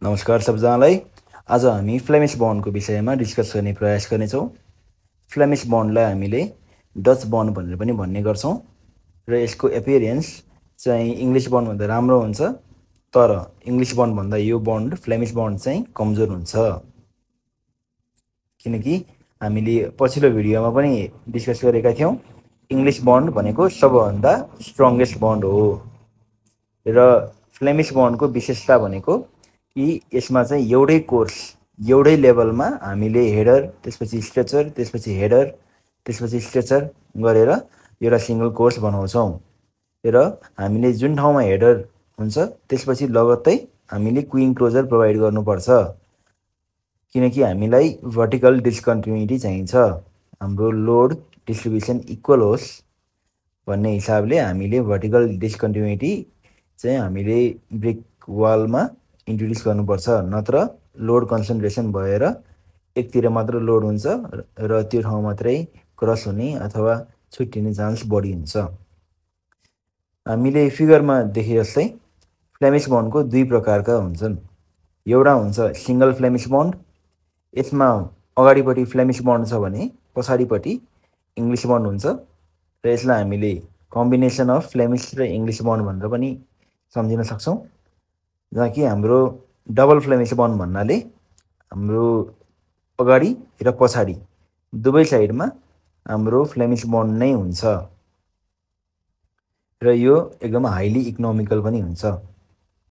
नमस्कार सबजनालाई। आज हामी फ्लेमिश बन्डको विषयमा डिस्कस गर्ने प्रयास गर्नेछौँ। फ्लेमिश बन्डलाई हामीले डच बन्ड भनेर पनि भन्ने गर्छौँ र यसको एपियरेन्स चाहिँ इङ्ग्लिस बन्डभन्दा राम्रो हुन्छ, तर इङ्ग्लिस बन्डभन्दा यो बन्ड फ्लेमिश बन्ड चाहिँ कमजोर हुन्छ। किनकि हामीले पछिल्लो भिडियोमा पनि डिस्कस गरेका थियौँ, इङ्ग्लिस बन्ड भनेको सबभन्दा स्ट्रङ्गेस्ट बन्ड हो र फ्लेमिश बन्डको विशेषता भनेको कि यसमा चाहिँ एउटै कोर्स एउटै लेभलमा हामीले हेडर, त्यसपछि स्ट्रेचर, त्यसपछि हेडर, त्यसपछि स्ट्रेचर गरेर एउटा सिंगल कोर्स बनाउँछौँ र हामीले जुन ठाउँमा हेडर हुन्छ त्यसपछि लगत्तै हामीले क्विङ क्लोजर प्रोभाइड गर्नुपर्छ, किनकि हामीलाई भर्टिकल डिस्कन्टिन्युटी चाहिन्छ। हाम्रो लोड डिस्ट्रिब्युसन इक्वल होस् भन्ने हिसाबले हामीले भर्टिकल डिस्कन्टिन्युटी चाहिँ हामीले ब्रिक वालमा इन्ट्रोड्युस गर्नुपर्छ, नत्र लोड कन्सन्ट्रेसन भएर एकतिर मात्र लोड हुन्छ र त्यो ठाउँ मात्रै क्रस हुने अथवा छुट्टिने चान्स बढी हुन्छ। हामीले फिगरमा देखे जस्तै फ्लेमिश बन्डको दुई प्रकारका हुन्छन्। एउटा हुन्छ सिंगल फ्लेमिश बन्ड, यसमा अगाडिपट्टि फ्लेमिश बन्ड छ भने पछाडिपट्टि इङ्ग्लिस बन्ड हुन्छ र यसलाई हामीले कम्बिनेसन अफ फ्लेमिश र इङ्ग्लिस बन्ड भनेर पनि सम्झिन सक्छौँ, जहाँ कि हाम्रो डबल फ्लेमिश बन्ड भन्नाले हाम्रो अगाडि र पछाडि दुवै साइडमा हाम्रो फ्लेमिश बन्ड नै हुन्छ र यो एकदम हाइली इकोनोमिकल पनि हुन्छ।